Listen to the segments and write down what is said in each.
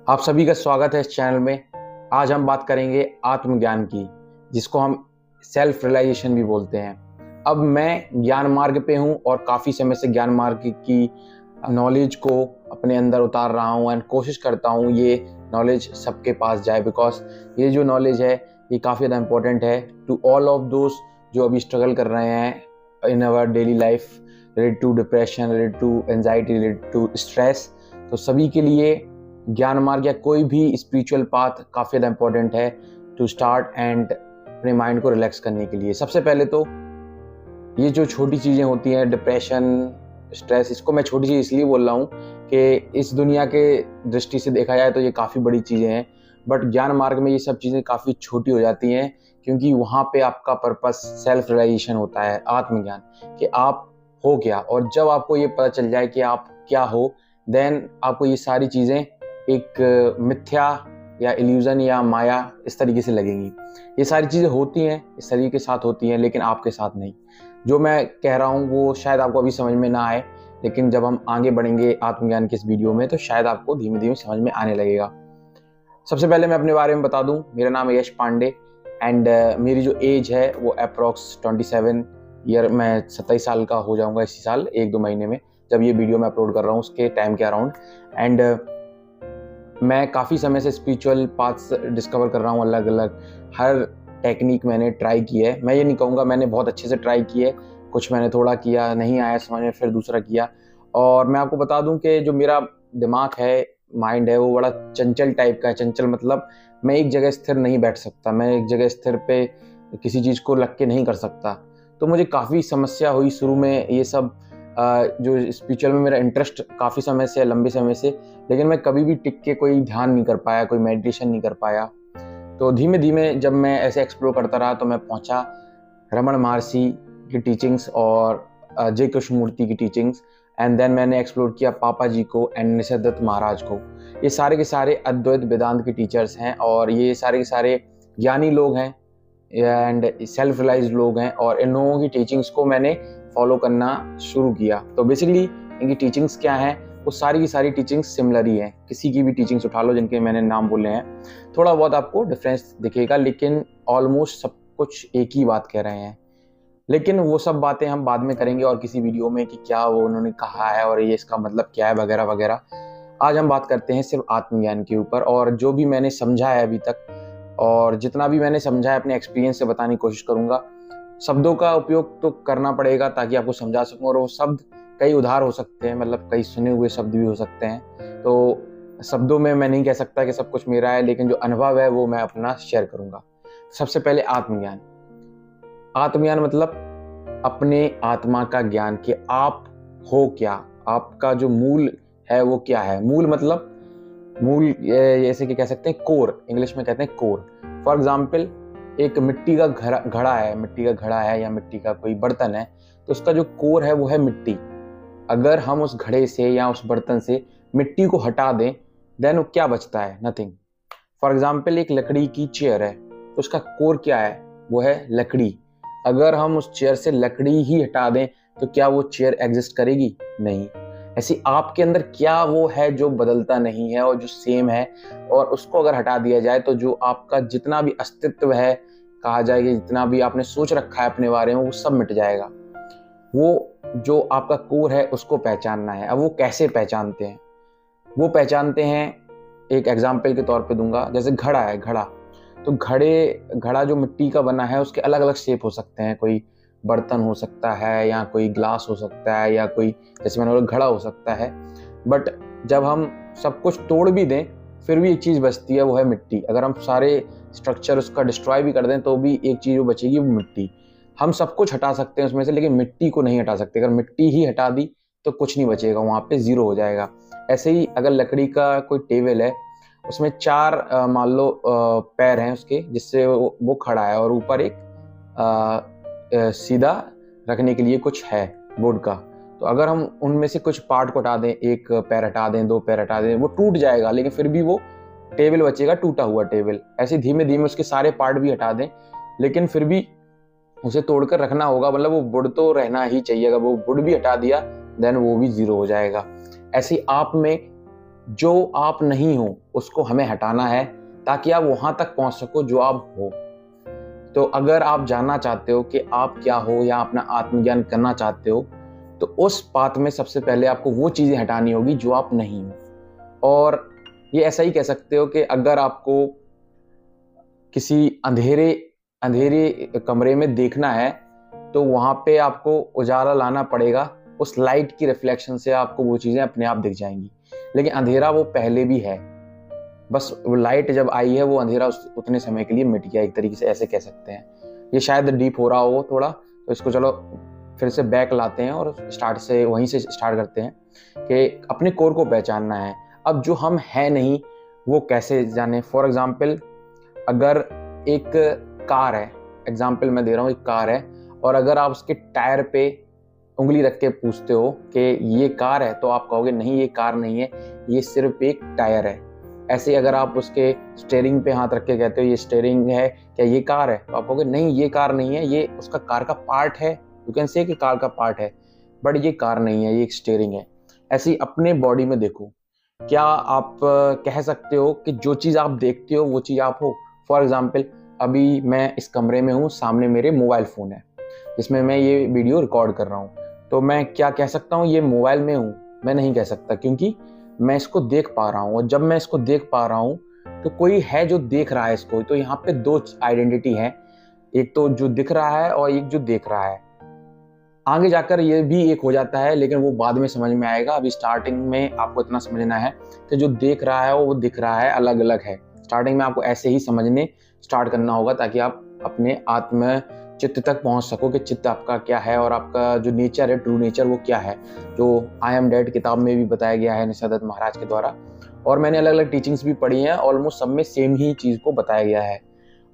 आप सभी का स्वागत है इस चैनल में। आज हम बात करेंगे आत्मज्ञान की, जिसको हम सेल्फ रियलाइजेशन भी बोलते हैं। अब मैं ज्ञान मार्ग पे हूँ और काफ़ी समय से ज्ञान मार्ग की नॉलेज को अपने अंदर उतार रहा हूँ एंड कोशिश करता हूँ ये नॉलेज सबके पास जाए, बिकॉज ये जो नॉलेज है ये काफ़ी ज़्यादा इम्पोर्टेंट है टू ऑल ऑफ दोज जो अभी स्ट्रगल कर रहे हैं in our daily life, related to depression, related to anxiety, related to stress. तो सभी के लिए ज्ञान मार्ग या कोई भी स्पिरिचुअल पाथ काफ़ी ज़्यादा इम्पोर्टेंट है टू स्टार्ट एंड अपने माइंड को रिलैक्स करने के लिए। सबसे पहले तो ये जो छोटी चीज़ें होती हैं, डिप्रेशन, स्ट्रेस, इसको मैं छोटी चीज़ इसलिए बोल रहा हूँ कि इस दुनिया के दृष्टि से देखा जाए तो ये काफ़ी बड़ी चीज़ें हैं, बट ज्ञान मार्ग में ये सब चीज़ें काफ़ी छोटी हो जाती हैं, क्योंकि वहाँ पे आपका पर्पस सेल्फ रियलाइजेशन होता है, आत्मज्ञान, कि आप हो क्या। और जब आपको ये पता चल जाए कि आप क्या हो, देन आपको ये सारी चीज़ें एक मिथ्या या इल्यूजन या माया इस तरीके से लगेंगी। ये सारी चीज़ें होती हैं, इस शरीर के साथ होती हैं, लेकिन आपके साथ नहीं। जो मैं कह रहा हूँ वो शायद आपको अभी समझ में ना आए, लेकिन जब हम आगे बढ़ेंगे आत्मज्ञान के इस वीडियो में तो शायद आपको धीमे धीमे समझ में आने लगेगा। सबसे पहले मैं अपने बारे में बता दूं, मेरा नाम है यश पांडे एंड मेरी जो एज है वो अप्रॉक्स 27 ईयर, मैं 27 साल का हो जाऊंगा इसी साल 1-2 महीने में, जब ये वीडियो मैं अपलोड कर रहा हूँ उसके टाइम के अराउंड। एंड मैं काफ़ी समय से स्पिरिचुअल पाथ्स डिस्कवर कर रहा हूँ, अलग अलग हर टेक्निक मैंने ट्राई की है। मैं ये नहीं कहूँगा मैंने बहुत अच्छे से ट्राई की है, कुछ मैंने थोड़ा किया, नहीं आया समझ में, फिर दूसरा किया। और मैं आपको बता दूं कि जो मेरा दिमाग है, माइंड है, वो बड़ा चंचल टाइप का है। चंचल मतलब मैं एक जगह स्थिर नहीं बैठ सकता, मैं एक जगह स्थिर पे किसी चीज़ को लग के नहीं कर सकता। तो मुझे काफ़ी समस्या हुई शुरू में ये सब जो स्पिरिचुअल में मेरा इंटरेस्ट काफ़ी समय से, लंबे समय से, लेकिन मैं कभी भी टिक के कोई ध्यान नहीं कर पाया, कोई मेडिटेशन नहीं कर पाया। तो धीमे धीमे जब मैं ऐसे एक्सप्लोर करता रहा तो मैं पहुंचा रमन महर्षि की टीचिंग्स और जय कृष्णमूर्ति की टीचिंग्स, एंड देन मैंने एक्सप्लोर किया पापा जी को एंड निसर्गदत्त महाराज को। ये सारे के सारे अद्वैत वेदांत के टीचर्स हैं और ये सारे के सारे ज्ञानी लोग हैं एंड सेल्फ रियलाइज्ड लोग हैं, और इन लोगों की टीचिंग्स को मैंने फॉलो करना शुरू किया। तो बेसिकली इनकी टीचिंग्स क्या हैं, वो सारी की सारी टीचिंग्स सिमिलर ही हैं। किसी की भी टीचिंग्स उठा लो जिनके मैंने नाम बोले हैं, थोड़ा बहुत आपको डिफरेंस दिखेगा, लेकिन ऑलमोस्ट सब कुछ एक ही बात कह रहे हैं। लेकिन वो सब बातें हम बाद में करेंगे और किसी वीडियो में कि क्या वो उन्होंने कहा है और ये इसका मतलब क्या है वगैरह वगैरह। आज हम बात करते हैं सिर्फ आत्मज्ञान के ऊपर, और जो भी मैंने समझा है अभी तक और जितना भी मैंने समझा है अपने एक्सपीरियंस से बताने की कोशिश करूंगा। शब्दों का उपयोग तो करना पड़ेगा ताकि आपको समझा सकूं, और वो शब्द कई उधार हो सकते हैं, मतलब कई सुने हुए शब्द भी हो सकते हैं। तो शब्दों में मैं नहीं कह सकता कि सब कुछ मेरा है, लेकिन जो अनुभव है वो मैं अपना शेयर करूंगा। सबसे पहले आत्मज्ञान। आत्मज्ञान मतलब अपने आत्मा का ज्ञान, कि आप हो क्या, आपका जो मूल है वो क्या है। मूल मतलब मूल जैसे कि कह सकते हैं कोर, इंग्लिश में कहते हैं कोर। फॉर एग्जाम्पल एक मिट्टी का घड़ा है, मिट्टी का घड़ा है या मिट्टी का कोई बर्तन है, तो उसका जो कोर है वो है मिट्टी। अगर हम उस घड़े से या उस बर्तन से मिट्टी को हटा दें, देन क्या बचता है? नथिंग। फॉर एग्जाम्पल एक लकड़ी की चेयर है, तो उसका कोर क्या है? वो है लकड़ी। अगर हम उस चेयर से लकड़ी ही हटा दें तो क्या वो चेयर एग्जिस्ट करेगी? नहीं। ऐसे आपके अंदर क्या वो है जो बदलता नहीं है और जो सेम है, और उसको अगर हटा दिया जाए तो जो आपका जितना भी अस्तित्व है, कहा जाए कि जितना भी आपने सोच रखा है अपने बारे में, वो सब मिट जाएगा। वो जो आपका कोर है उसको पहचानना है। अब वो कैसे पहचानते हैं? वो पहचानते हैं, एक एग्जाम्पल के तौर पे दूंगा, जैसे घड़ा है, घड़ा, तो घड़ा जो मिट्टी का बना है उसके अलग अलग शेप हो सकते हैं। कोई बर्तन हो सकता है या कोई ग्लास हो सकता है या कोई, जैसे मैंने बोला, घड़ा हो सकता है। बट जब हम सब कुछ तोड़ भी दें फिर भी एक चीज़ बचती है, वो है मिट्टी। अगर हम सारे स्ट्रक्चर उसका डिस्ट्रॉय भी कर दें तो भी एक चीज़ वो बचेगी, वो मिट्टी। हम सब कुछ हटा सकते हैं उसमें से, लेकिन मिट्टी को नहीं हटा सकते। अगर मिट्टी ही हटा दी तो कुछ नहीं बचेगा, वहाँ पे जीरो हो जाएगा। ऐसे ही अगर लकड़ी का कोई टेबल है, उसमें 4 मान लो पैर हैं उसके, जिससे वो खड़ा है, और ऊपर एक सीधा रखने के लिए कुछ है वुड का। तो अगर हम उनमें से कुछ पार्ट को हटा दें, एक पैर हटा दें, 2 पैर हटा दें, वो टूट जाएगा, लेकिन फिर भी वो टेबल बचेगा, टूटा हुआ टेबल। ऐसे धीमे धीमे उसके सारे पार्ट भी हटा दें, लेकिन फिर भी उसे तोड़कर रखना होगा, मतलब वो वुड तो रहना ही चाहिए। अगर वो वुड भी हटा दिया देन वो भी जीरो हो जाएगा। ऐसे ही आप में जो आप नहीं हो उसको हमें हटाना है ताकि आप वहां तक पहुंच सको जो आप हो। तो अगर आप जानना चाहते हो कि आप क्या हो या अपना आत्मज्ञान करना चाहते हो, तो उस पाथ में सबसे पहले आपको वो चीज़ें हटानी होगी जो आप नहीं हो। और ये ऐसा ही कह सकते हो कि अगर आपको किसी अंधेरे अंधेरे कमरे में देखना है, तो वहाँ पे आपको उजाला लाना पड़ेगा। उस लाइट की रिफ्लेक्शन से आपको वो चीज़ें अपने आप दिख जाएंगी। लेकिन अंधेरा वो पहले भी है, बस वो लाइट जब आई है वो अंधेरा उतने समय के लिए मिट गया, एक तरीके से ऐसे कह सकते हैं। ये शायद डीप हो रहा हो थोड़ा, तो इसको चलो फिर से बैक लाते हैं और स्टार्ट से वहीं से स्टार्ट करते हैं कि अपने कोर को पहचानना है। अब जो हम हैं नहीं वो कैसे जाने। फॉर एग्जाम्पल, अगर एक कार है, एग्जाम्पल मैं दे रहा हूँ, एक कार है, और अगर आप उसके टायर पे उंगली रख के पूछते हो कि ये कार है, तो आप कहोगे नहीं ये कार नहीं है, ये सिर्फ एक टायर है। ऐसे ही अगर आप उसके स्टेयरिंग पे हाथ रख के कहते हो ये स्टेयरिंग है, क्या ये कार है, तो आप कहोगे नहीं ये कार नहीं है, ये उसका कार का पार्ट है। यू कैन से कि कार का पार्ट है, बट ये कार नहीं है, ये एक स्टेयरिंग है। ऐसे ही अपने बॉडी में देखो, क्या आप कह सकते हो कि जो चीज़ आप देखते हो वो चीज़ आप हो। फॉर एग्जाम्पल, अभी मैं इस कमरे में हूँ, सामने मेरे मोबाइल फ़ोन है जिसमें मैं ये वीडियो रिकॉर्ड कर रहा हूँ, तो मैं क्या कह सकता हूँ ये मोबाइल में हूँ? मैं नहीं कह सकता, क्योंकि मैं इसको देख पा रहा हूँ, और जब मैं इसको देख पा रहा हूँ तो कोई है जो देख रहा है इसको। तो यहाँ पे दो आइडेंटिटी है, एक तो जो दिख रहा है और एक जो देख रहा है। आगे जाकर ये भी एक हो जाता है, लेकिन वो बाद में समझ में आएगा। अभी स्टार्टिंग में आपको इतना समझना है कि जो देख रहा है वो दिख रहा है, अलग अलग है। स्टार्टिंग में आपको ऐसे ही समझने स्टार्ट करना होगा ताकि आप अपने आत्म चित्त तक पहुंच सको कि चित्त आपका क्या है और आपका जो नेचर है, ट्रू नेचर, वो क्या है, जो आई एम डेड किताब में भी बताया गया है निशा दत्त महाराज के द्वारा। और मैंने अलग अलग टीचिंग्स भी पढ़ी हैं, ऑलमोस्ट सब में सेम ही चीज़ को बताया गया है।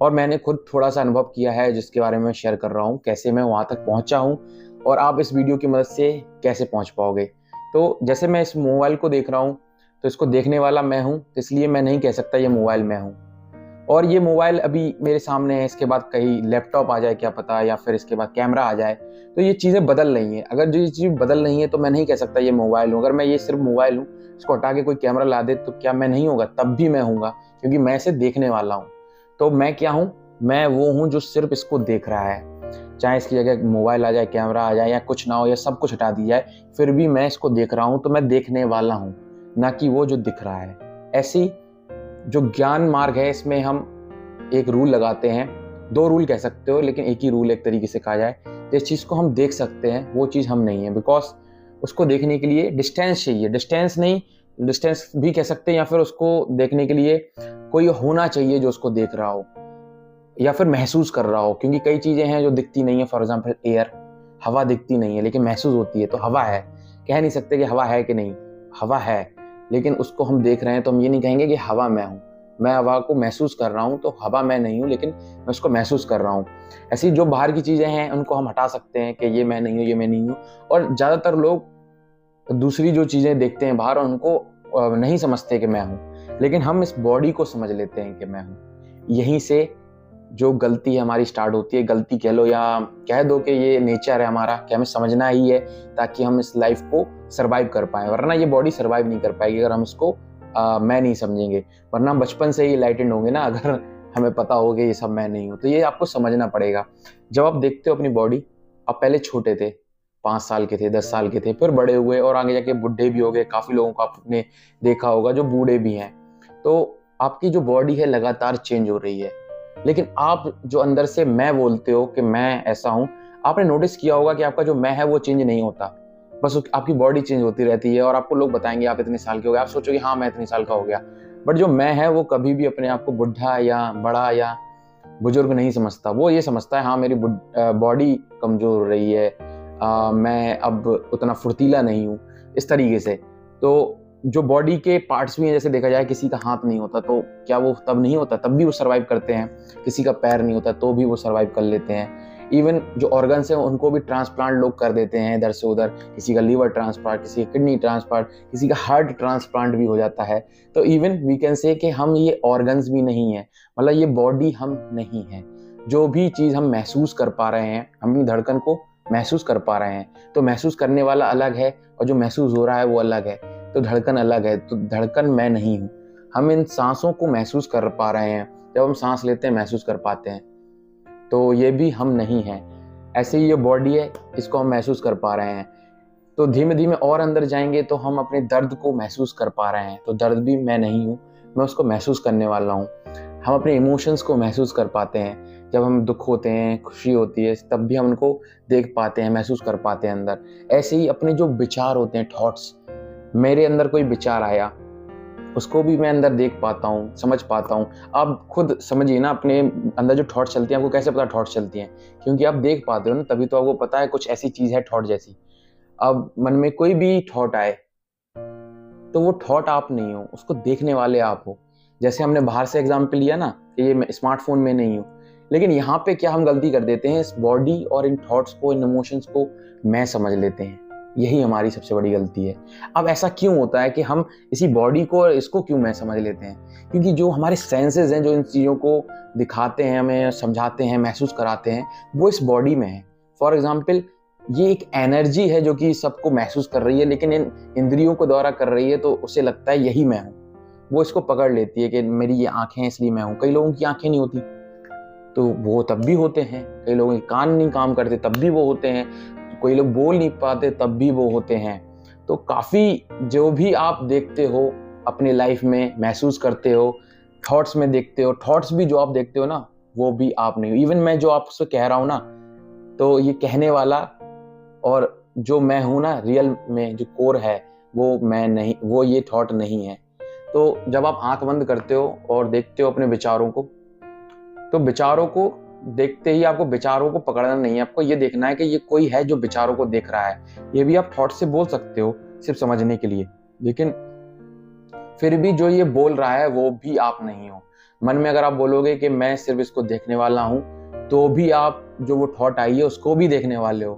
और मैंने खुद थोड़ा सा अनुभव किया है जिसके बारे में शेयर कर रहा हूँ, कैसे मैं वहाँ तक पहुँचा हूँ और आप इस वीडियो की मदद से कैसे पहुँच पाओगे। तो जैसे मैं इस मोबाइल को देख रहा हूँ, तो इसको देखने वाला मैं हूँ, इसलिए मैं नहीं कह सकता ये मोबाइल मैं हूँ। और ये मोबाइल अभी मेरे सामने है, इसके बाद कहीं लैपटॉप आ जाए क्या पता, या फिर इसके बाद कैमरा आ जाए, तो ये चीज़ें बदल रही हैं। अगर जो ये चीज़ बदल रही है तो मैं नहीं कह सकता ये मोबाइल हूँ। अगर मैं ये सिर्फ मोबाइल हूँ, इसको हटा के कोई कैमरा ला दे तो क्या मैं नहीं होगा? तब भी मैं हूँगा, क्योंकि मैं इसे देखने वाला हूँ। तो मैं क्या हूँ? मैं वो हूँ जो सिर्फ इसको देख रहा है। चाहे इसकी जगह मोबाइल आ जाए, कैमरा आ जाए, या कुछ ना हो, या सब कुछ हटा दिया जाए, फिर भी मैं इसको देख रहा हूँ। तो मैं देखने वाला हूँ, ना कि वो जो दिख रहा है। ऐसी जो ज्ञान मार्ग है, इसमें हम एक रूल लगाते हैं, दो रूल कह सकते हो, लेकिन एक ही रूल एक तरीके से कहा जाए। जिस चीज़ को हम देख सकते हैं वो चीज़ हम नहीं है, बिकॉज उसको देखने के लिए डिस्टेंस चाहिए। डिस्टेंस नहीं, डिस्टेंस भी कह सकते हैं, या फिर उसको देखने के लिए कोई होना चाहिए जो उसको देख रहा हो या फिर महसूस कर रहा हो। क्योंकि कई चीज़ें हैं जो दिखती नहीं है। फॉर एग्जाम्पल एयर, हवा दिखती नहीं है लेकिन महसूस होती है, तो हवा है। कह नहीं सकते कि हवा है कि नहीं, हवा है, लेकिन उसको हम देख रहे हैं, तो हम ये नहीं कहेंगे कि हवा मैं हूँ। मैं हवा को महसूस कर रहा हूँ, तो हवा मैं नहीं हूँ, लेकिन मैं उसको महसूस कर रहा हूँ। ऐसी जो बाहर की चीज़ें हैं उनको हम हटा सकते हैं कि ये मैं नहीं हूँ, ये मैं नहीं हूँ। और ज़्यादातर लोग दूसरी जो चीज़ें देखते हैं बाहर, उनको नहीं समझते कि मैं हूँ, लेकिन हम इस बॉडी को समझ लेते हैं कि मैं हूँ। यहीं से जो गलती है हमारी स्टार्ट होती है। गलती कह लो या कह दो कि ये नेचर है हमारा, कि हमें समझना ही है ताकि हम इस लाइफ को सरवाइव कर पाएँ। वरना ये बॉडी सरवाइव नहीं कर पाएगी अगर हम इसको मैं नहीं समझेंगे। वरना हम बचपन से ही लाइटेंड होंगे ना, अगर हमें पता हो कि ये सब मैं नहीं हूँ। तो ये आपको समझना पड़ेगा। जब आप देखते हो अपनी बॉडी, आप पहले छोटे थे, 5 साल के थे, 10 साल के थे, फिर बड़े हुए और आगे जाके बुढ़े भी हो गए। काफ़ी लोगों को आपने देखा होगा जो बूढ़े भी हैं। तो आपकी जो बॉडी है लगातार चेंज हो रही है, लेकिन आप जो अंदर से मैं बोलते हो कि मैं ऐसा हूँ, आपने नोटिस किया होगा कि आपका जो मैं है वो चेंज नहीं होता। बस आपकी बॉडी चेंज होती रहती है और आपको लोग बताएंगे आप इतने साल के हो गए, आप सोचोगे हाँ मैं इतने साल का हो गया। बट जो मैं है वो कभी भी अपने आप को बुढ़ा या बड़ा या बुजुर्ग नहीं समझता। वो ये समझता है हाँ मेरी बॉडी कमजोर हो रही है, मैं अब उतना फुर्तीला नहीं हूँ, इस तरीके से। तो जो बॉडी के पार्ट्स भी हैं, जैसे देखा जाए किसी का हाथ नहीं होता तो क्या वो तब नहीं होता, तब भी वो सर्वाइव करते हैं। किसी का पैर नहीं होता तो भी वो सर्वाइव कर लेते हैं। इवन जो ऑर्गन्स हैं उनको भी ट्रांसप्लांट लोग कर देते हैं इधर से उधर। किसी का लीवर ट्रांसप्लांट, किसी का किडनी ट्रांसप्लांट, किसी का हार्ट ट्रांसप्लांट भी हो जाता है। तो इवन वी कैन से कि हम ये ऑर्गन्स भी नहीं है, मतलब ये बॉडी हम नहीं है। जो भी चीज़ हम महसूस कर पा रहे हैं, हम अपनी धड़कन को महसूस कर पा रहे हैं, तो महसूस करने वाला अलग है और जो महसूस हो रहा है वो अलग है। तो धड़कन अलग है, तो धड़कन मैं नहीं हूँ। हम इन सांसों को महसूस कर पा रहे हैं, जब हम सांस लेते हैं महसूस कर पाते हैं, तो ये भी हम नहीं हैं। ऐसे ही ये बॉडी है, इसको हम महसूस कर पा रहे हैं। तो धीमे धीमे और अंदर जाएंगे तो हम अपने दर्द को महसूस कर पा रहे हैं, तो दर्द भी मैं नहीं हूँ, मैं उसको महसूस करने वाला हूँ। हम अपने इमोशंस को महसूस कर पाते हैं, जब हम दुख होते हैं, खुशी होती है, तब भी हम उनको देख पाते हैं, महसूस कर पाते हैं अंदर। ऐसे ही अपने जो विचार होते हैं, थॉट्स, मेरे अंदर कोई विचार आया, उसको भी मैं अंदर देख पाता हूँ, समझ पाता हूँ। आप खुद समझिए ना, अपने अंदर जो थॉट्स चलती हैं, आपको कैसे पता थॉट्स चलती हैं? क्योंकि आप देख पाते हो ना, तभी तो आपको पता है कुछ ऐसी चीज़ है थॉट जैसी। अब मन में कोई भी थॉट आए, तो वो थॉट आप नहीं हो, उसको देखने वाले आप हो। जैसे हमने बाहर से एग्जाम्पल लिया ना कि ये स्मार्टफोन में नहीं हूँ, लेकिन यहाँ पे क्या हम गलती कर देते हैं, इस बॉडी और इन थॉट्स को, इन इमोशंस को मैं समझ लेते हैं। यही हमारी सबसे बड़ी गलती है। अब ऐसा क्यों होता है कि हम इसी बॉडी को और इसको क्यों मैं समझ लेते हैं? क्योंकि जो हमारे सेंसेस हैं, जो इन चीज़ों को दिखाते हैं, हमें समझाते हैं, महसूस कराते हैं, वो इस बॉडी में है। फॉर एग्जाम्पल, ये एक एनर्जी है जो कि सबको महसूस कर रही है, लेकिन इन इंद्रियों को द्वारा कर रही है, तो उसे लगता है यही मैं हूँ। वो इसको पकड़ लेती है कि मेरी ये आंखें हैं इसलिए मैं हूँ। कई लोगों की आंखें नहीं होती, तो वो तब भी होते हैं। कई लोगों के कान नहीं काम करते, तब भी वो होते हैं। कोई लोग बोल नहीं पाते, तब भी वो होते हैं। तो काफ़ी जो भी आप देखते हो अपनी लाइफ में, महसूस करते हो, थॉट्स में देखते हो, थॉट्स भी जो आप देखते हो ना, वो भी आप नहीं हो। इवन मैं जो आपसे कह रहा हूँ ना, तो ये कहने वाला और जो मैं हूँ ना, रियल में जो कोर है, वो मैं नहीं, वो ये थॉट नहीं है। तो जब आप आंख बंद करते हो और देखते हो अपने विचारों को, तो विचारों को देखते ही आपको विचारों को पकड़ना नहीं है, आपको ये देखना है कि ये कोई है जो विचारों को देख रहा है। ये भी आप थॉट से बोल सकते हो सिर्फ समझने के लिए, लेकिन फिर भी जो ये बोल रहा है वो भी आप नहीं हो। मन में अगर आप बोलोगे कि मैं सिर्फ इसको देखने वाला हूँ, तो भी आप जो वो थॉट आई है उसको भी देखने वाले हो।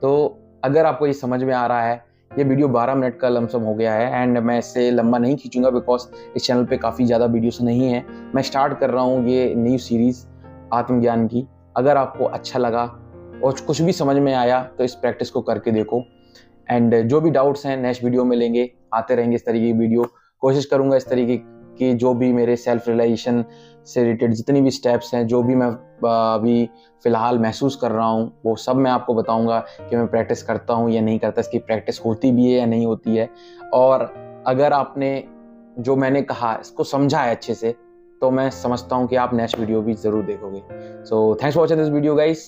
तो अगर आपको ये समझ में आ रहा है, ये वीडियो 12 मिनट का लमसम हो गया है एंड मैं इससे लंबा नहीं खींचूंगा, बिकॉज इस चैनल पे काफ़ी ज़्यादा वीडियोस नहीं है। मैं स्टार्ट कर रहा हूँ ये न्यू सीरीज़ आत्मज्ञान की। अगर आपको अच्छा लगा और कुछ भी समझ में आया तो इस प्रैक्टिस को करके देखो, एंड जो भी डाउट्स हैं नेक्स्ट वीडियो में लेंगे, आते रहेंगे इस तरीके की वीडियो। कोशिश करूँगा इस तरीके की जो भी मेरे सेल्फ रियलाइजेशन से रिलेटेड जितनी भी स्टेप्स हैं, जो भी मैं अभी फ़िलहाल महसूस कर रहा हूँ, वो सब मैं आपको बताऊँगा कि मैं प्रैक्टिस करता हूँ या नहीं करता, इसकी प्रैक्टिस होती भी है या नहीं होती है। और अगर आपने जो मैंने कहा इसको समझा है अच्छे से, तो मैं समझता हूँ कि आप नेक्स्ट वीडियो भी ज़रूर देखोगे। So thanks for watching this video guys.